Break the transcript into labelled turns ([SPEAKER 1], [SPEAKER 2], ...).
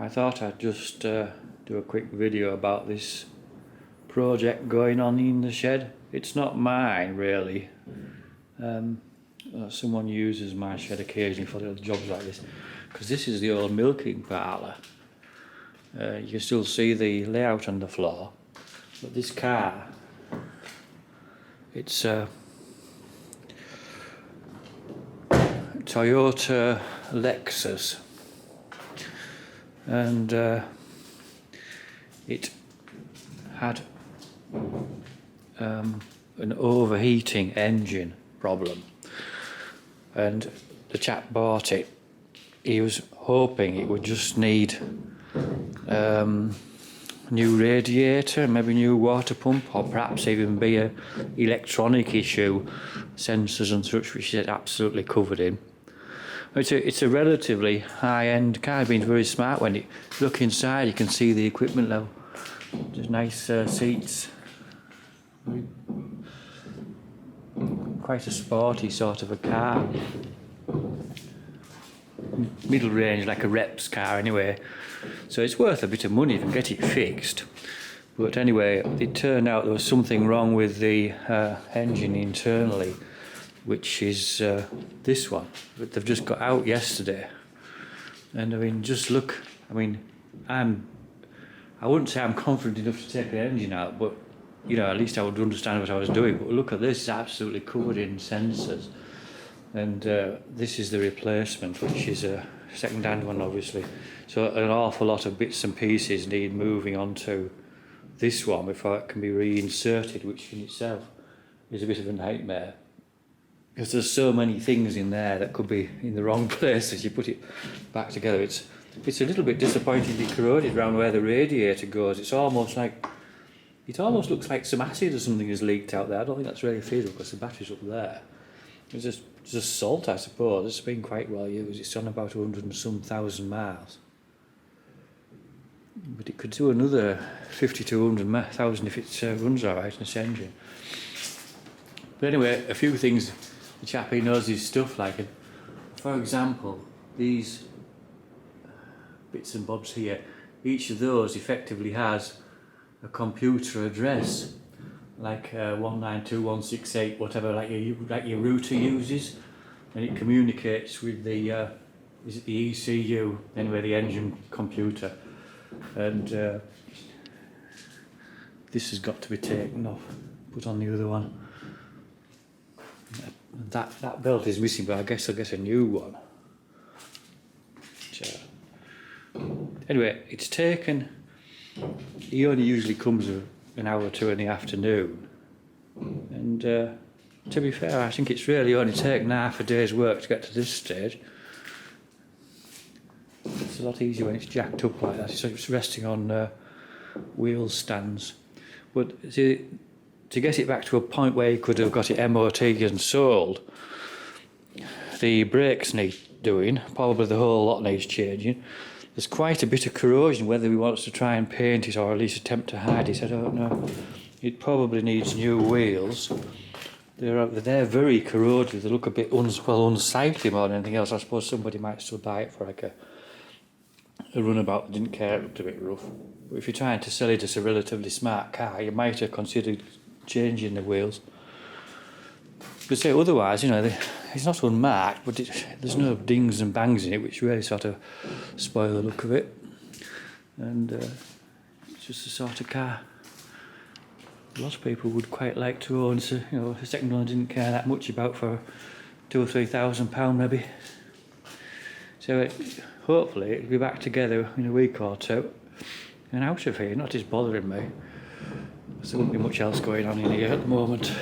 [SPEAKER 1] I thought I'd just do a quick video about this project going on in the shed. It's not mine really. Someone uses my shed occasionally for little jobs like this, because this is the old milking parlour. You can still see the layout on the floor, but this car, it's a Toyota Lexus, and it had an overheating engine problem, and the chap bought it. He was hoping it would just need new radiator, maybe new water pump, or perhaps even be a electronic issue, sensors and such, which is absolutely covered in. It's a relatively high-end car. It's been very smart. When you look inside, you can see the equipment level. There's nice seats. Quite a sporty sort of a car. Middle range, like a Reps car anyway. So it's worth a bit of money if you can get it fixed. But anyway, it turned out there was something wrong with the engine internally, which is this one that they've just got out yesterday. And I mean, just look. I mean, I wouldn't say I'm confident enough to take the engine out, but you know, at least I would understand what I was doing. But look at this; it's absolutely covered in sensors. And this is the replacement, which is a second-hand one, obviously. So an awful lot of bits and pieces need moving onto this one before it can be reinserted, which in itself is a bit of a nightmare, because there's so many things in there that could be in the wrong place as you put it back together. It's a little bit disappointingly corroded around where the radiator goes. It almost looks like some acid or something has leaked out there. I don't think that's really feasible because the battery's up there. It's just salt, I suppose. It's been quite well used. It's on about 100 and some thousand miles. But it could do another 50 to 100,000 if it runs alright in this engine. But anyway, a few things the chap he knows his stuff like. For example, these bits and bobs here, each of those effectively has a computer address, like 192.168, whatever, like your router uses, and it communicates with the is it the ECU, anyway, the engine computer. And this has got to be taken off, put on the other one. That belt is missing, but I guess I'll get a new one. So, anyway, it's taken. He only usually comes an hour or two in the afternoon, and to be fair, I think it's really only taken half a day's work to get to this stage. It's a lot easier when it's jacked up like that. It's resting on wheel stands. But to get it back to a point where you could have got it MOT and sold, the brakes need doing. Probably the whole lot needs changing. There's quite a bit of corrosion. Whether we want to try and paint it or at least attempt to hide it, I don't know. It probably needs new wheels. They're very corroded. They look a bit unsightly more than anything else. I suppose somebody might still buy it for like a runabout that didn't care. It looked a bit rough. But if you're trying to sell it as a relatively smart car, you might have considered changing the wheels. But say otherwise, you know, it's not unmarked, but there's no dings and bangs in it, which really sort of spoil the look of it. And it's just the sort of car a lot of people would quite like to own. So, you know, a second one I didn't care that much about for £2,000 or £3,000 maybe. So hopefully it'll be back together in a week or two and out of here. Not just bothering me, because there won't be much else going on in here at the moment.